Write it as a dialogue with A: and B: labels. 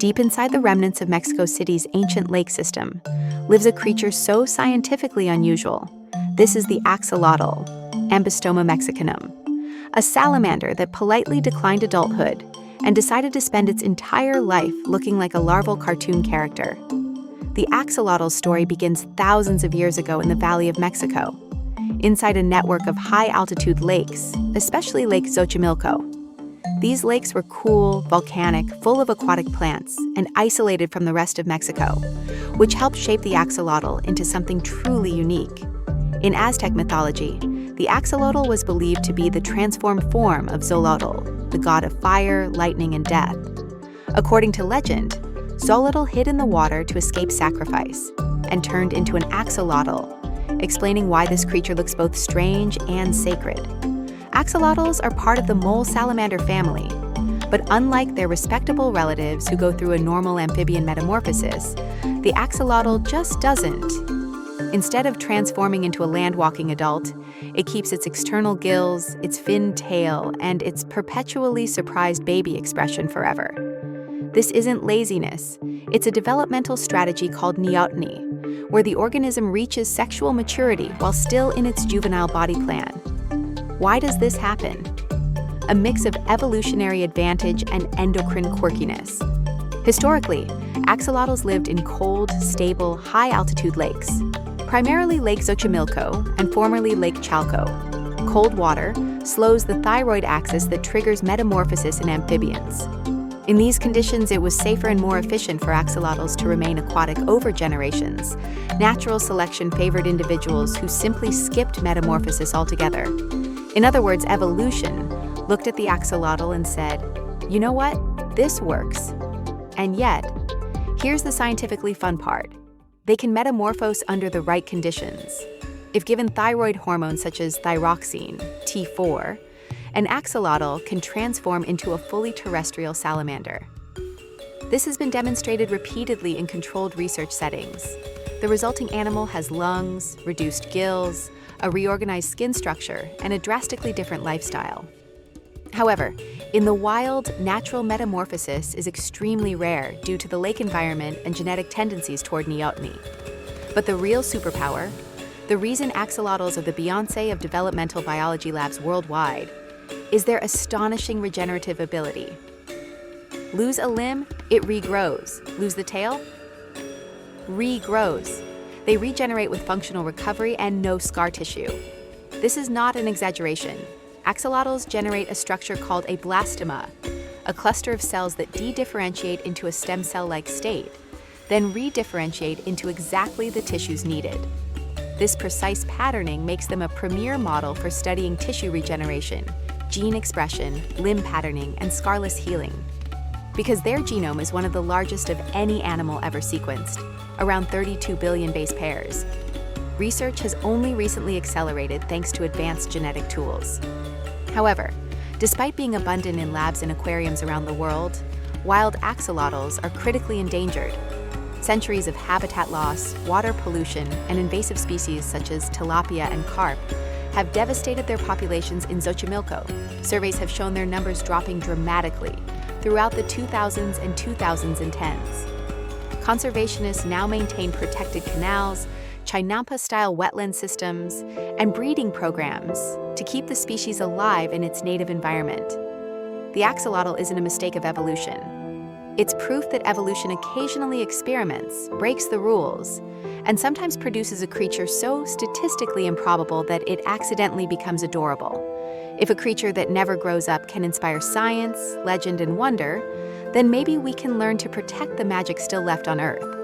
A: Deep inside the remnants of Mexico City's ancient lake system lives a creature so scientifically unusual. This is the axolotl, Ambystoma mexicanum, a salamander that politely declined adulthood and decided to spend its entire life looking like a larval cartoon character. The axolotl's story begins thousands of years ago in the Valley of Mexico, inside a network of high-altitude lakes, especially Lake Xochimilco. These lakes were cool, volcanic, full of aquatic plants, and isolated from the rest of Mexico, which helped shape the axolotl into something truly unique. In Aztec mythology, the axolotl was believed to be the transformed form of Xolotl, the god of fire, lightning, and death. According to legend, Xolotl hid in the water to escape sacrifice and turned into an axolotl, explaining why this creature looks both strange and sacred. Axolotls are part of the mole salamander family, but unlike their respectable relatives who go through a normal amphibian metamorphosis, the axolotl just doesn't. Instead of transforming into a land-walking adult, it keeps its external gills, its finned tail, and its perpetually surprised baby expression forever. This isn't laziness, it's a developmental strategy called neoteny, where the organism reaches sexual maturity while still in its juvenile body plan. Why does this happen? A mix of evolutionary advantage and endocrine quirkiness. Historically, axolotls lived in cold, stable, high-altitude lakes, primarily Lake Xochimilco and formerly Lake Chalco. Cold water slows the thyroid axis that triggers metamorphosis in amphibians. In these conditions, it was safer and more efficient for axolotls to remain aquatic over generations. Natural selection favored individuals who simply skipped metamorphosis altogether. In other words, evolution looked at the axolotl and said, you know what? This works. And yet, here's the scientifically fun part. They can metamorphose under the right conditions. If given thyroid hormones such as thyroxine, T4, an axolotl can transform into a fully terrestrial salamander. This has been demonstrated repeatedly in controlled research settings. The resulting animal has lungs, reduced gills, a reorganized skin structure, and a drastically different lifestyle. However, in the wild, natural metamorphosis is extremely rare due to the lake environment and genetic tendencies toward neoteny. But the real superpower, the reason axolotls are the Beyoncé of developmental biology labs worldwide, is their astonishing regenerative ability. Lose a limb, it regrows. Lose the tail? Regrows. They regenerate with functional recovery and no scar tissue. This is not an exaggeration. Axolotls generate a structure called a blastoma, a cluster of cells that de-differentiate into a stem cell-like state, then re-differentiate into exactly the tissues needed. This precise patterning makes them a premier model for studying tissue regeneration, gene expression, limb patterning, and scarless healing. Because their genome is one of the largest of any animal ever sequenced, around 32 billion base pairs. Research has only recently accelerated thanks to advanced genetic tools. However, despite being abundant in labs and aquariums around the world, wild axolotls are critically endangered. Centuries of habitat loss, water pollution, and invasive species such as tilapia and carp have devastated their populations in Xochimilco. Surveys have shown their numbers dropping dramatically throughout the 2000s and 2010s. Conservationists now maintain protected canals, Chinampa-style wetland systems, and breeding programs to keep the species alive in its native environment. The axolotl isn't a mistake of evolution. It's proof that evolution occasionally experiments, breaks the rules, and sometimes produces a creature so statistically improbable that it accidentally becomes adorable. If a creature that never grows up can inspire science, legend, and wonder, then maybe we can learn to protect the magic still left on Earth.